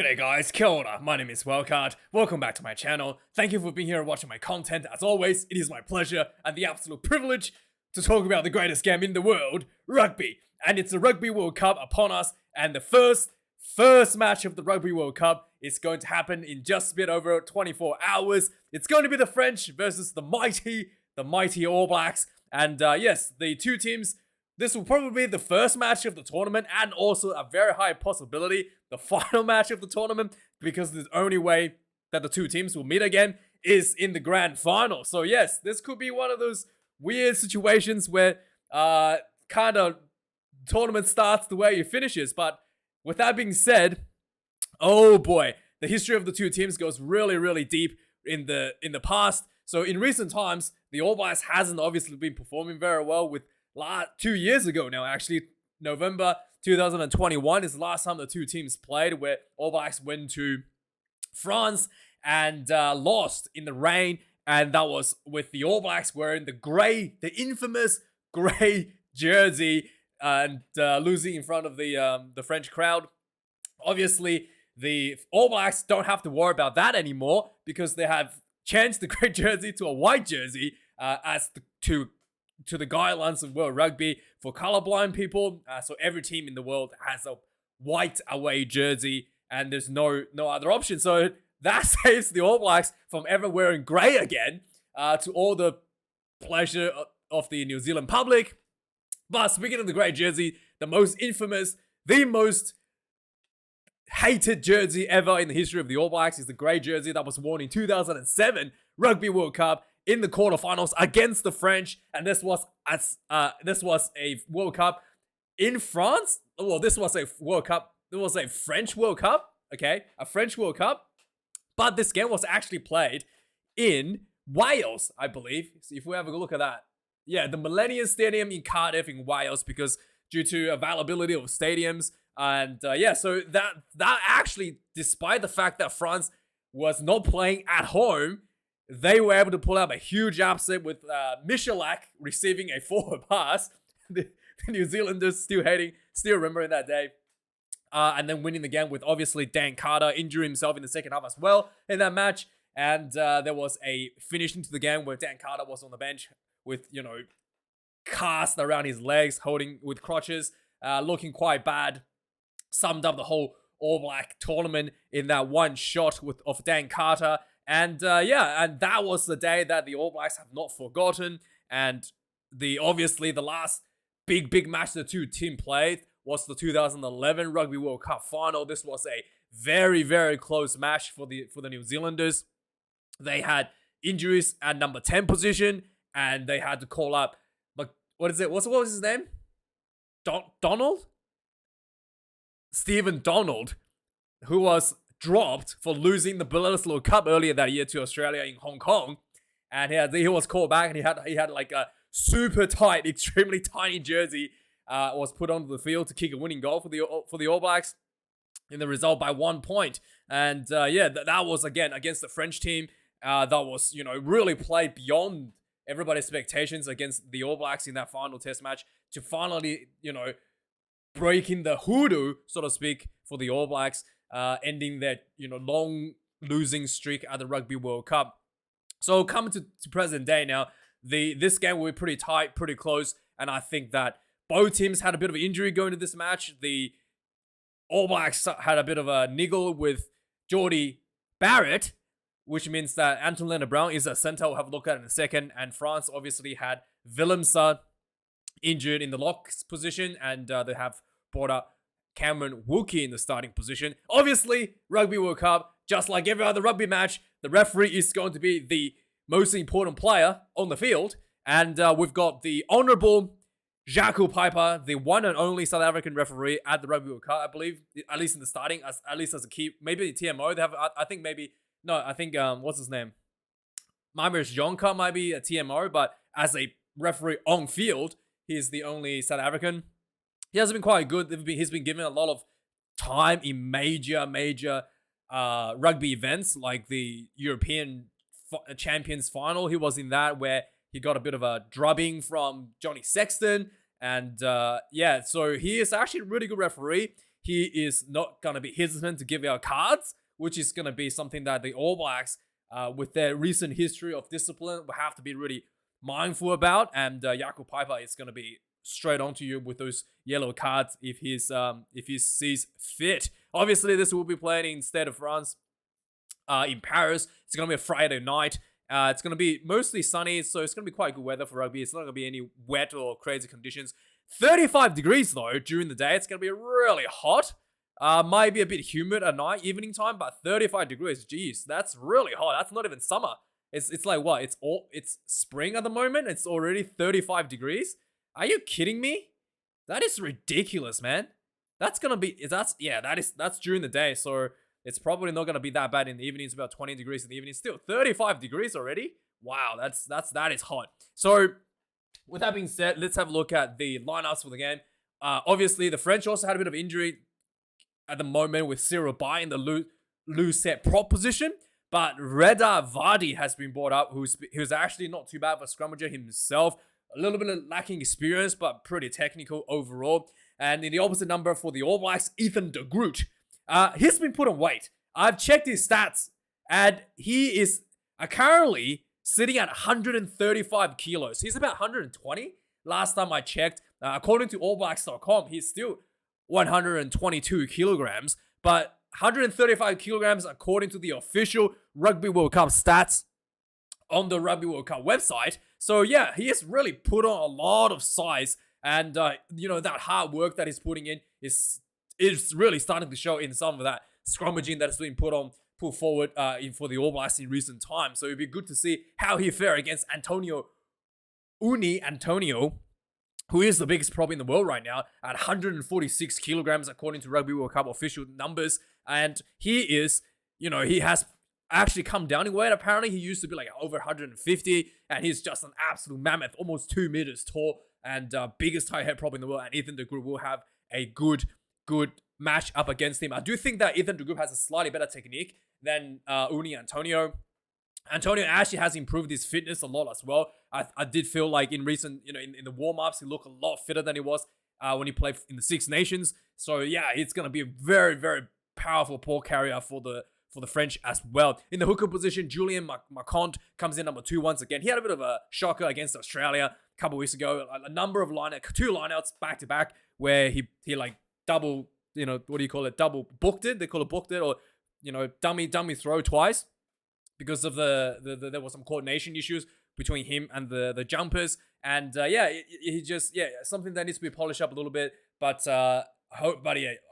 G'day guys, kia ora, my name is Wildkard, welcome back to my channel. Thank you for being here and watching my content. As always, it is my pleasure and the absolute privilege to talk about the greatest game in the world, rugby. And it's the Rugby World Cup upon us, and the first match of the Rugby World Cup is going to happen in just a bit over 24 hours. It's going to be the French versus the mighty All Blacks. And yes, the two teams, this will probably be the first match of the tournament and also a very high possibility the final match of the tournament, because the only way that the two teams will meet again is in the grand final. So yes, this could be one of those weird situations where kind of tournament starts the way it finishes. But with that being said, oh boy, the history of the two teams goes really deep in the past. So in recent times, the All Blacks hasn't obviously been performing very well. With 2 years ago now, actually, November 2021 is the last time the two teams played, where All Blacks went to France and lost in the rain, and that was with the All Blacks wearing the infamous grey jersey, and losing in front of the French crowd. Obviously, the All Blacks don't have to worry about that anymore because they have changed the grey jersey to a white jersey to the guidelines of World Rugby for colorblind people. So every team in the world has a white away jersey, and there's no other option. So that saves the All Blacks from ever wearing grey again, to all the pleasure of the New Zealand public. But speaking of the grey jersey, the most infamous, the most hated jersey ever in the history of the All Blacks is the grey jersey that was worn in 2007 Rugby World Cup in the quarterfinals against the French, and this was a World Cup in France. Well, this was a World Cup. It was a French World Cup. Okay, a French World Cup, but this game was actually played in Wales, I believe. So if we have a look at that, yeah, the Millennium Stadium in Cardiff in Wales, because due to availability of stadiums, and yeah, so that actually, despite the fact that France was not playing at home, they were able to pull out a huge upset with Michalak receiving a forward pass. The New Zealanders still remembering that day. And then winning the game with obviously Dan Carter injuring himself in the second half as well in that match. And there was a finish into the game where Dan Carter was on the bench with, cast around his legs, holding with crutches, looking quite bad. Summed up the whole All Black tournament in that one shot of Dan Carter. And yeah, and that was the day that the All Blacks have not forgotten. And obviously the last big match the two teams played was the 2011 Rugby World Cup final. This was a very close match for the New Zealanders. They had injuries at number 10 position, and they had to call up, but what was his name? Donald? Stephen Donald, who was dropped for losing the Bledisloe Cup earlier that year to Australia in Hong Kong, and he was called back, and he had like a super tight, extremely tiny jersey was put onto the field to kick a winning goal for the All Blacks in the result by 1 point. And yeah, that was again against the French team that was really played beyond everybody's expectations against the All Blacks in that final Test match to finally breaking the hoodoo, so to speak, for the All Blacks. Ending their long losing streak at the Rugby World Cup. So coming to present day now, this game will be pretty tight, pretty close, and I think that both teams had a bit of an injury going to this match. The All Blacks had a bit of a niggle with Geordie Barrett, which means that Anton Lienert-Brown is a centre. We'll have a look at it in a second. And France obviously had Willemse injured in the locks position, and they have brought up Cameron Woolkey in the starting position. Obviously, Rugby World Cup, just like every other rugby match, the referee is going to be the most important player on the field. And we've got the Honourable Jaco Piper, the one and only South African referee at the Rugby World Cup, I believe, at least in the starting, at least as a key, maybe the TMO. They have, I think what's his name? Marius Jonker might be a TMO, but as a referee on field, he's the only South African. He has been quite good. He's been given a lot of time in major rugby events like the European Champions Final. He was in that where he got a bit of a drubbing from Johnny Sexton, And yeah, so he is actually a really good referee. He is not going to be hesitant to give out cards, which is going to be something that the All Blacks, with their recent history of discipline, will have to be really mindful about. And Jaco Peyper is going to be straight onto you with those yellow cards if he sees fit. Obviously, this will be playing instead of France in Paris. It's going to be a Friday night. It's going to be mostly sunny, so it's going to be quite good weather for rugby. It's not going to be any wet or crazy conditions. 35 degrees, though, during the day. It's going to be really hot. Might be a bit humid at night, evening time, but 35 degrees, geez, that's really hot. That's not even summer. It's like what? It's spring at the moment. It's already 35 degrees. Are you kidding me? That is ridiculous, man. That's during the day, so it's probably not gonna be that bad in the evening. It's about 20 degrees in the evening. Still 35 degrees already. Wow, that is hot. So with that being said, let's have a look at the lineups for the game. Obviously, the French also had a bit of injury at the moment with Cyril Bay in the loose set prop position. But Reda Vardy has been brought up, who's actually not too bad for a scrummager himself. A little bit of lacking experience, but pretty technical overall. And in the opposite number for the All Blacks, Ethan de Groot. He's been put on weight. I've checked his stats, and he is currently sitting at 135 kilos. He's about 120 last time I checked. According to allblacks.com, he's still 122 kilograms, but 135 kilograms according to the official Rugby World Cup stats on the Rugby World Cup website. So yeah, he has really put on a lot of size, and that hard work that he's putting in is really starting to show in some of that scrummaging that has been put forward for the All Blacks in recent times. So it'd be good to see how he fare against Antonio, who is the biggest prop in the world right now at 146 kilograms according to Rugby World Cup official numbers. And he has actually come down in weight. Apparently, he used to be like over 150, and he's just an absolute mammoth, almost 2 meters tall, and biggest tight head prop in the world. And Ethan de Groot will have a good match up against him. I do think that Ethan de Groot has a slightly better technique than Antonio. Antonio actually has improved his fitness a lot as well. I did feel like in recent, in the warm-ups, he looked a lot fitter than he was when he played in the Six Nations. So yeah, it's going to be a very, very powerful ball carrier for the French as well. In the hooker position, Julien Marquand comes in number 2 once again. He had a bit of a shocker against Australia a couple weeks ago. A number of two lineouts back to back where he like double, what do you call it? Double booked it. They call it booked it, or dummy throw twice because of there was some coordination issues between him and the jumpers. And something that needs to be polished up a little bit. But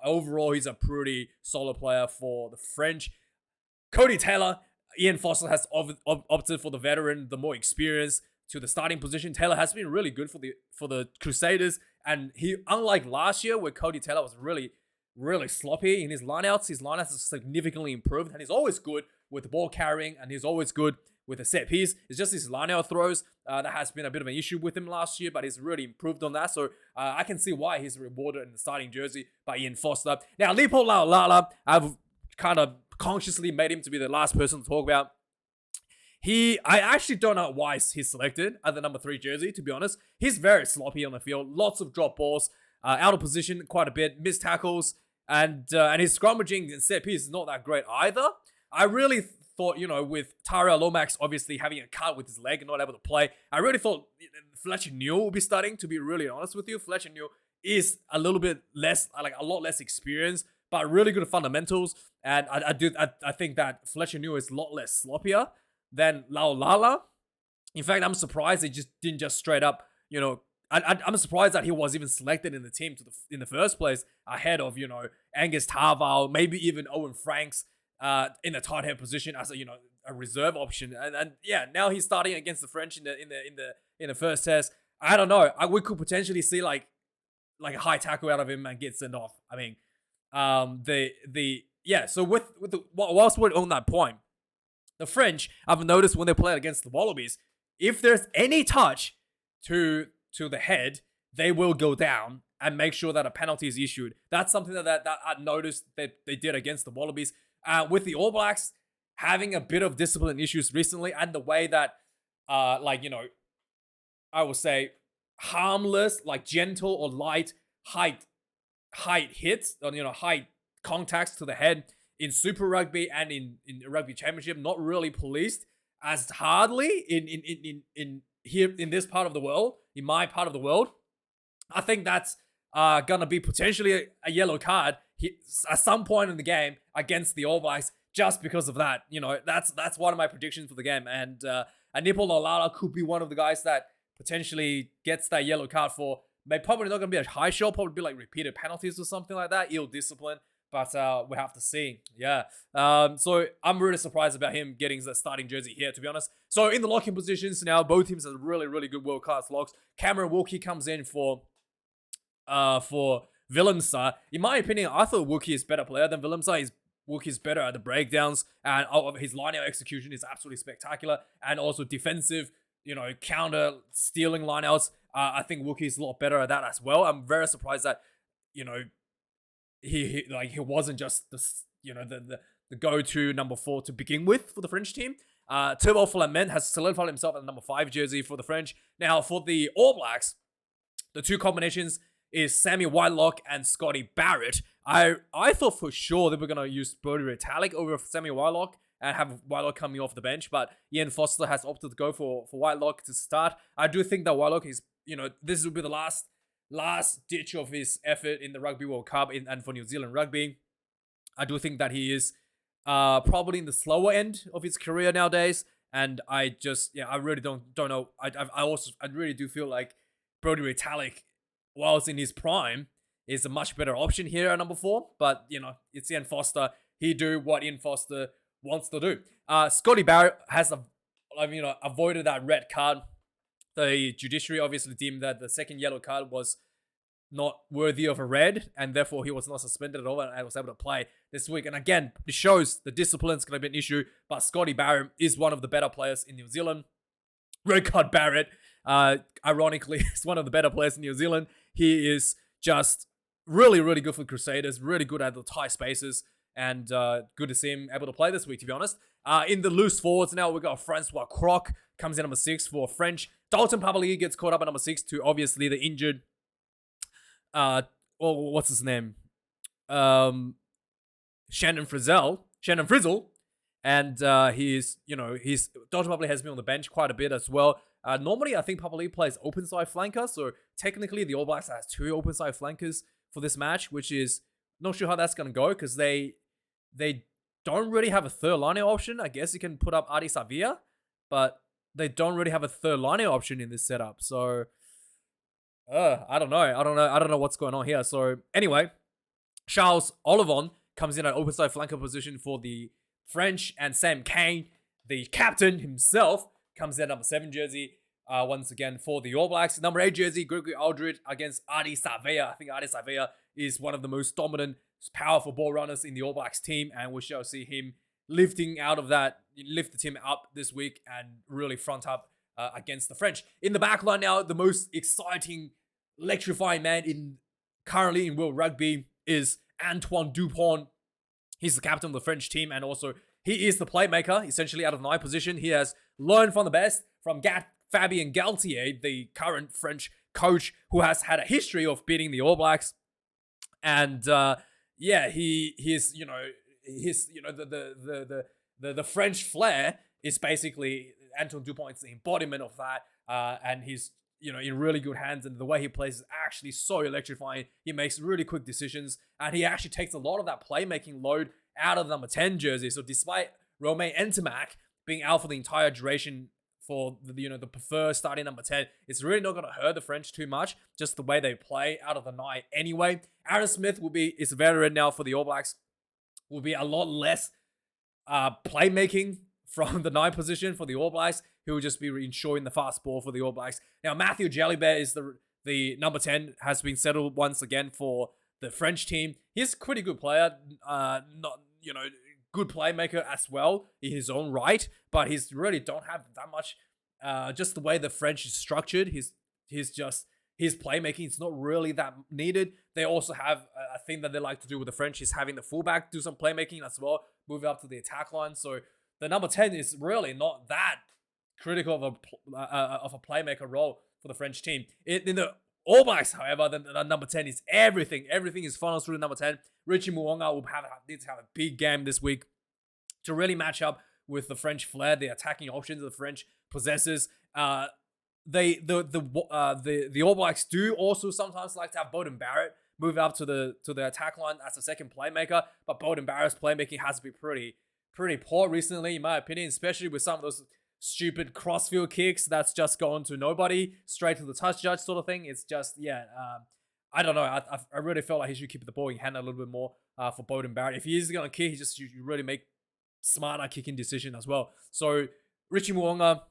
overall, he's a pretty solid player for the French. Cody Taylor, Ian Foster has opted for the veteran, the more experienced, to the starting position. Taylor has been really good for the Crusaders, and he, unlike last year where Cody Taylor was really, really sloppy in his lineouts have significantly improved, and he's always good with the ball carrying, and he's always good with a set piece. It's just his lineout throws that has been a bit of an issue with him last year, but he's really improved on that. So I can see why he's rewarded in the starting jersey by Ian Foster. Now, Leopold Laulala, I've kind of consciously made him to be the last person to talk about. I actually don't know why he's selected at the number 3 jersey, to be honest. He's very sloppy on the field. Lots of drop balls, out of position quite a bit, missed tackles, and his scrummaging and set piece is not that great either. I really thought, with Tyrell Lomax obviously having a cut with his leg and not able to play, I really thought Fletcher Newell will be starting, to be really honest with you. Fletcher Newell is a little bit less, a lot less experienced, but really good fundamentals. And I think that Fletcher Newell is a lot less sloppier than Laulala. In fact, I'm surprised they just didn't just straight up, I'm surprised that he was even selected in the team in the first place ahead of, Angus Tarval, maybe even Owen Franks in the tight head position as a reserve option. And yeah, now he's starting against the French in the first test. I don't know. We could potentially see like a high tackle out of him and get sent off. I mean, so whilst we're on that point, the French, I've noticed when they play against the Wallabies, if there's any touch to the head, they will go down and make sure that a penalty is issued. That's something that I noticed that they did against the Wallabies. With the All Blacks having a bit of discipline issues recently, and the way that, I would say, harmless, like gentle or light height hits, or height contacts to the head in Super Rugby and in Rugby Championship, not really policed as hardly in here in this part of the world, in my part of the world. I think that's gonna be potentially a yellow card at some point in the game against the All Blacks, just because of that. That's one of my predictions for the game, and Nipol Lalala could be one of the guys that potentially gets that yellow card for. Probably not gonna be a high shot, probably be like repeated penalties or something like that, ill discipline. But we have to see. Yeah. So I'm really surprised about him getting the starting jersey here, to be honest. So in the locking positions now, both teams have really, really good world class locks. Cameron Wilkie comes in for Willemse. In my opinion, I thought Wilkie is a better player than Willemse. Wilkie is better at the breakdowns, and his line-out execution is absolutely spectacular, and also defensive, counter stealing lineouts. I think Wilkie is a lot better at that as well. I'm very surprised that he wasn't just the go-to number 4 to begin with for the French team. Turbo Flament has solidified himself at the number 5 jersey for the French. Now for the All Blacks, the two combinations is Sammy Whitelock and Scotty Barrett. I thought for sure they were gonna use Brodie Retallick over Sammy Whitelock and have Whitelock coming off the bench, but Ian Foster has opted to go for Whitelock to start. I do think that Whitelock is, this will be the last ditch of his effort in the Rugby World Cup and for New Zealand Rugby. I do think that he is probably in the slower end of his career nowadays, and I really don't know. I really do feel like Brodie Retallick, whilst in his prime, is a much better option here at number 4. But it's Ian Foster. He do what Ian Foster wants to do. Scotty Barrett has avoided that red card. The judiciary obviously deemed that the second yellow card was not worthy of a red, and therefore he was not suspended at all and was able to play this week. And again, it shows the discipline's going to be an issue, but Scotty Barrett is one of the better players in New Zealand. Red card Barrett, ironically, is one of the better players in New Zealand. He is just really, really good for Crusaders, really good at the tight spaces, and good to see him able to play this week, to be honest. In the loose forwards now, we got Francois Croc, comes in number 6 for French. Dalton Papali'i gets caught up at number 6 to obviously the injured, what's his name? Shannon Frizzell. And he's Dalton Papali'i has been on the bench quite a bit as well. Normally, I think Papali'i plays open side flanker, so technically the All Blacks has 2 open side flankers for this match, which is not sure how that's gonna go because they don't really have a third liner option. I guess you can put up Adi Savia, but they don't really have a third liner option in this setup. So I don't know what's going on here. So anyway, Charles Olivon comes in at open side flanker position for the French, and Sam Cane, the captain himself, comes in at number 7 jersey once again for the All Blacks. Number 8 jersey, Gregory Aldridge against Adi Savea. I think Adi Savea is one of the most dominant, powerful ball runners in the All Blacks team, and we shall see him lift the team up this week and really front up against the French. In the back line now, the most exciting, electrifying man currently in World Rugby is Antoine Dupont. He's the captain of the French team, and also he is the playmaker, essentially out of the 9 position. He has learned from the best, from Fabien Galtier, the current French coach, who has had a history of beating the All Blacks. And he's the French flair is basically Antoine Dupont's the embodiment of that. And he's in really good hands, and the way he plays is actually so electrifying. He makes really quick decisions, and he actually takes a lot of that playmaking load out of the number 10 jersey. So despite Romain Ntamack being out for the entire duration for the preferred starting number 10, it's really not going to hurt the French too much, just the way they play out of the 9 anyway. Aaron Smith is a veteran now for the All Blacks, will be a lot less playmaking from the 9 position for the All Blacks. He will just be ensuring the fast ball for the All Blacks. Now, Matthew Jalibert is the number 10, has been settled once again for the French team. He's a pretty good player, good playmaker as well in his own right, but he's really don't have that much. Just the way the French is structured, his playmaking is not really that needed. They also have a thing that they like to do with the French is having the fullback do some playmaking as well, move up to the attack line. So the number 10 is really not that critical of a playmaker role for the French team. In the All Blacks, however, the number 10 is everything. Everything is funneled through the number 10. Richie Mo'unga will need to have a big game this week to really match up with the French flair, the attacking options the French possesses. The All Blacks do also sometimes like to have Beauden Barrett move up to the attack line as a second playmaker, but Beauden Barrett's playmaking has to be pretty poor recently, in my opinion, especially with some of those stupid crossfield kicks that's just gone to nobody, straight to the touch judge sort of thing. It's just, I don't know. I really felt like he should keep the ball in hand a little bit more for Beauden Barrett. If he is going to kick, you really make smarter kicking decision as well. So Richie Mo'unga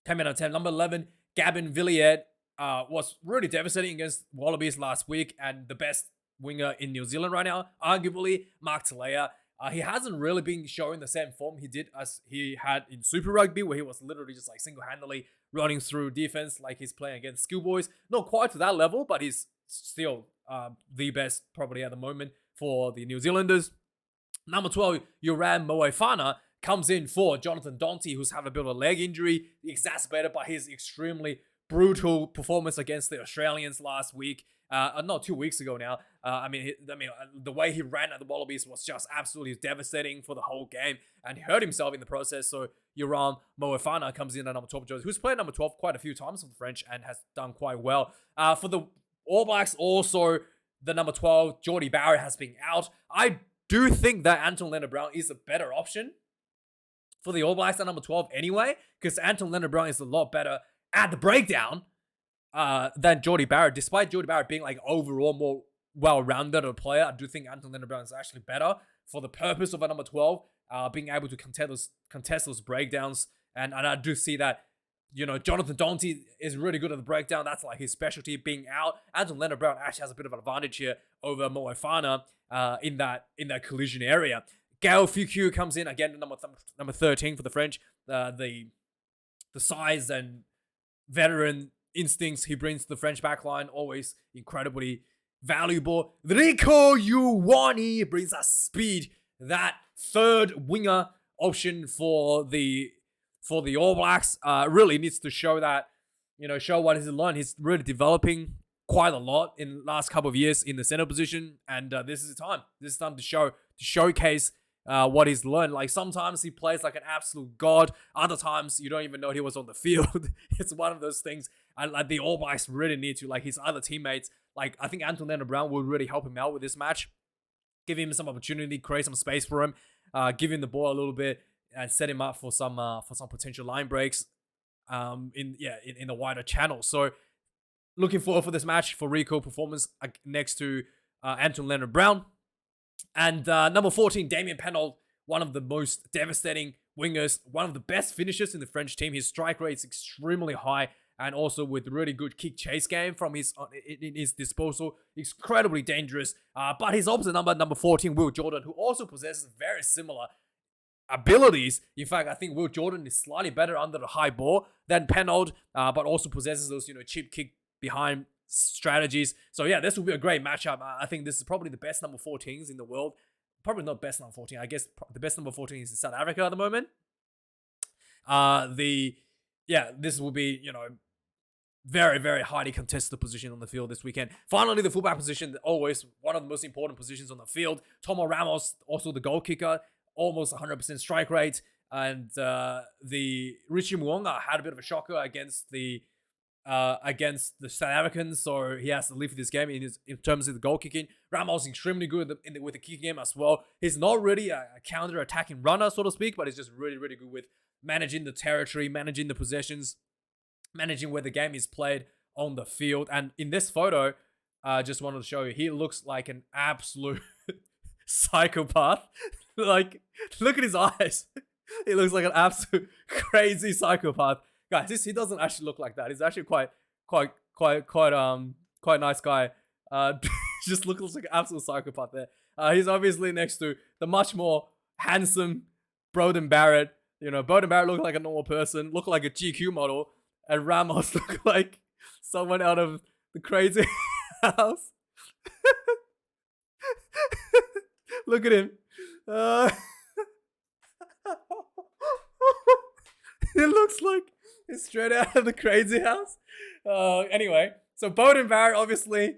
came in at 10. Number 11, Gavin Villiers was really devastating against Wallabies last week and the best winger in New Zealand right now, arguably Mark Talea. He hasn't really been showing the same form he did as he had in Super Rugby, where he was literally just like single-handedly running through defense like he's playing against schoolboys. Not quite to that level, but he's still the best probably at the moment for the New Zealanders. Number 12, Yoram Moefana comes in for Jonathan Danty, who's having a bit of a leg injury, exacerbated by his extremely brutal performance against the Australians last week. Not 2 weeks ago now. The way he ran at the Wallabies was just absolutely devastating for the whole game, and he hurt himself in the process. So Yoram Moefana comes in at number 12, who's played number 12 quite a few times for the French and has done quite well. For the All Blacks, also the number 12, Jordie Barrett has been out. I do think that Anton Lienert-Brown is a better option for the All Blacks at number 12 anyway, because Anton Lienert-Brown is a lot better at the breakdown than Jordie Barrett. Despite Jordie Barrett being like overall more well-rounded a player, I do think Anton Lienert-Brown is actually better for the purpose of a number 12, being able to contest those breakdowns. And I do see that, Jonathan Danty is really good at the breakdown. That's like his specialty, being out. Anton Lienert-Brown actually has a bit of an advantage here over Moefana in that collision area. Gael Fickou comes in again, number 13 for the French. The size and veteran instincts he brings to the French backline, always incredibly valuable. Rieko Ioane brings us speed. That third winger option for the All Blacks really needs to show that, show what he's learned. He's really developing quite a lot in the last couple of years in the center position, and this is the time. This is time to showcase what he's learned. Like, sometimes he plays like an absolute god. Other times you don't even know he was on the field. It's one of those things. And like, the All Blacks really need to, like, his other teammates. Like, I think Anton Lienert-Brown will really help him out with this match. Give him some opportunity, create some space for him, give him the ball a little bit, and set him up for some potential line breaks in the wider channel. So looking forward for this match for Rieko performance next to Anton Lienert-Brown. And number 14, Damien Penaud, one of the most devastating wingers, one of the best finishers in the French team. His strike rate is extremely high, and also with really good kick chase game from his disposal, incredibly dangerous. But his opposite number 14, Will Jordan, who also possesses very similar abilities. In fact, I think Will Jordan is slightly better under the high ball than Penaud, but also possesses those cheap kick behind strategies. So yeah, this will be a great matchup. I think this is probably the best number 14s in the world. Probably not best number 14. I guess the best number 14 is in South Africa at the moment. This will be, very, very highly contested position on the field this weekend. Finally, the fullback position, always one of the most important positions on the field. Tomo Ramos, also the goal kicker, almost 100% strike rate. And the Richie Mo'unga had a bit of a shocker against the South Africans, so he has to live with this game in terms of the goal kicking. Ramos is extremely good with the kicking game as well. He's not really a counter-attacking runner, so to speak, but he's just really, really good with managing the territory, managing the possessions, managing where the game is played on the field. And in this photo, I just wanted to show you, he looks like an absolute psychopath. Like, look at his eyes. He looks like an absolute crazy psychopath. Guys, he doesn't actually look like that. He's actually quite nice guy. Just looks like an absolute psychopath there. He's obviously next to the much more handsome Beauden Barrett. Beauden Barrett looked like a normal person, looked like a GQ model, and Ramos looked like someone out of the crazy house. Look at him. It looks like it's straight out of the crazy house. Anyway, so Beauden Barrett obviously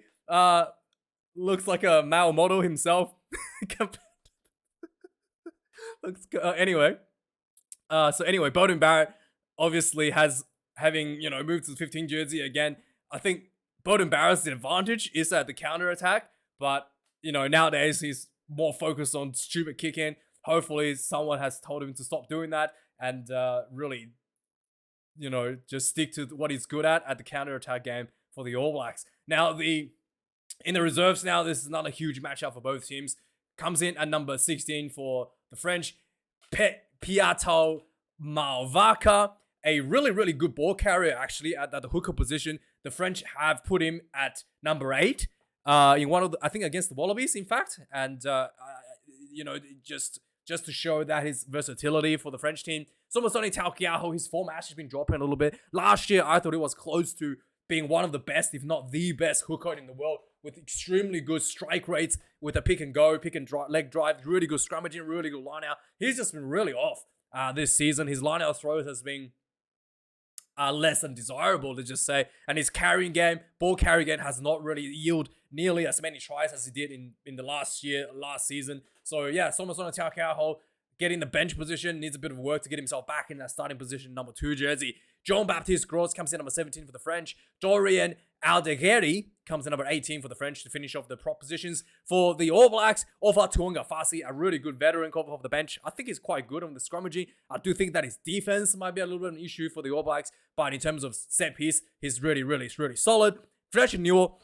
looks like a male model himself. Anyway, Beauden Barrett obviously having moved to the 15 jersey again. I think Beauden Barrett's advantage is at the counter attack, but nowadays he's more focused on stupid kicking. Hopefully, someone has told him to stop doing that and really, just stick to what he's good at the counter attack game for the All Blacks. Now in the reserves now, this is not a huge matchup for both teams. Comes in at number 16 for the French, Piato Malvaka, a really, really good ball carrier actually at the hooker position. The French have put him at number 8 in one of I think against the Wallabies, in fact, and just to show that his versatility for the French team. Somasoni Taukeiaho, his form has been dropping a little bit. Last year, I thought it was close to being one of the best, if not the best hooker in the world, with extremely good strike rates, with a pick and go, leg drive, really good scrummaging, really good line out. He's just been really off this season. His line out throws has been less than desirable, to just say. And his ball carrying game has not really yielded nearly as many tries as he did in the last season. So yeah, Somasona Taukeiaho getting the bench position, needs a bit of work to get himself back in that starting position, number 2 jersey. Jean-Baptiste Gros comes in number 17 for the French. Dorian Aldegheri comes in number 18 for the French to finish off the prop positions. For the All Blacks, Ofa Tuunga Fasi, a really good veteran coming off the bench. I think he's quite good on the scrummaging. I do think that his defense might be a little bit of an issue for the All Blacks, but in terms of set piece, he's really, really, really solid. Fletcher Newell,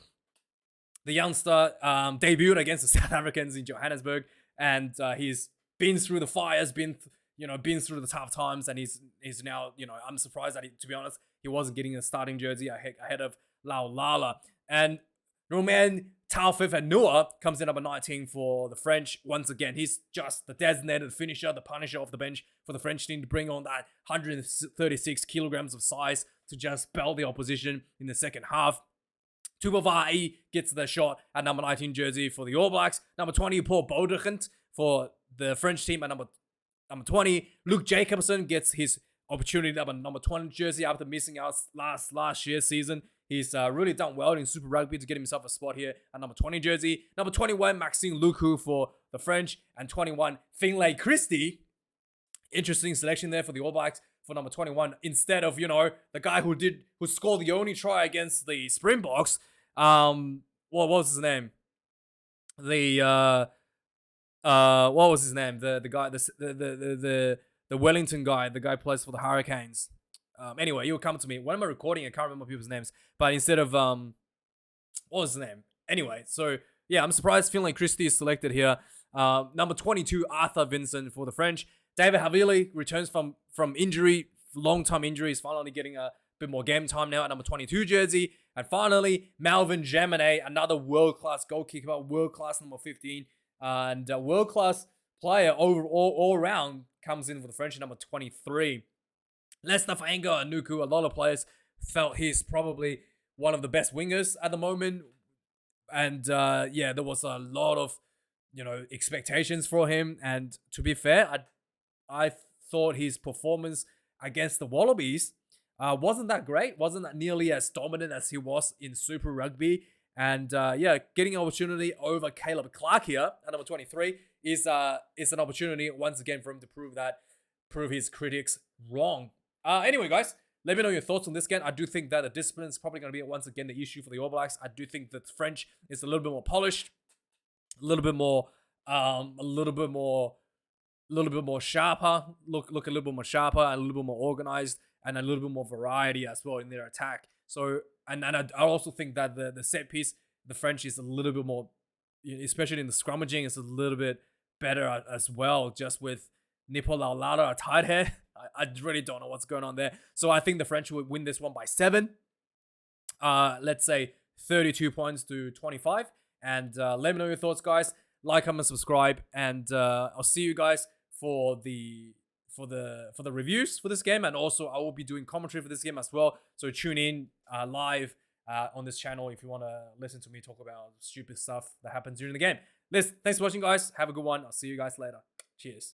the youngster, debuted against the South Africans in Johannesburg, and he's been through the fires, been through the tough times, and he's now, I'm surprised that to be honest, he wasn't getting a starting jersey ahead of Laulala. And Romain Taufifenua comes in number 19 for the French. Once again, he's just the designated finisher, the punisher off the bench for the French team to bring on that 136 kilograms of size to just belt the opposition in the second half. Tubavai gets the shot at number 19 jersey for the All Blacks. Number 20, Paul Baudegent for the French team at number 20. Luke Jacobson gets his opportunity number 20 jersey after missing out last year's season. He's really done well in Super Rugby to get himself a spot here at number 20 jersey. Number 21, Maxime Luku for the French. And 21, Finlay Christie. Interesting selection there for the All Blacks for number 21. Instead of, the guy who scored the only try against the Springboks. What was his name? What was his name? The guy, the Wellington guy, the guy who plays for the Hurricanes. Anyway, you'll come to me. When am I recording? I can't remember people's names. But instead of what was his name? Anyway, so yeah, I'm surprised Finlay Christie is selected here. Number 22, Arthur Vincent for the French. David Havili returns from injury, long-time injury. He's finally getting a bit more game time now at number 22 jersey. And finally, Melvin Jaminet, another world-class goal kicker, world-class number 15. And world-class player all around comes in for the French at number 23. Leicester Faenga and Nuku, a lot of players felt he's probably one of the best wingers at the moment. And there was a lot of, expectations for him. And to be fair, I thought his performance against the Wallabies wasn't that great. Wasn't that nearly as dominant as he was in Super Rugby. And getting an opportunity over Caleb Clark here at number 23 is an opportunity once again for him to prove his critics wrong. Anyway, guys, let me know your thoughts on this game. I do think that the discipline is probably going to be once again the issue for the All Blacks. I do think that the French is a little bit more polished, a little bit more sharper. Look a little bit more sharper and a little bit more organized and a little bit more variety as well in their attack. So, and I also think that the set piece, the French is a little bit more, especially in the scrummaging, it's a little bit better as well, just with Nipo Laulala, a tight head. I really don't know what's going on there. So I think the French will win this one by 7. Let's say 32 points to 25. And let me know your thoughts, guys. Like, comment, subscribe, and I'll see you guys for the reviews for this game, and also I will be doing commentary for this game as well. So tune in live on this channel if you want to listen to me talk about stupid stuff that happens during the game. Thanks for watching, guys. Have a good one. I'll see you guys later. Cheers.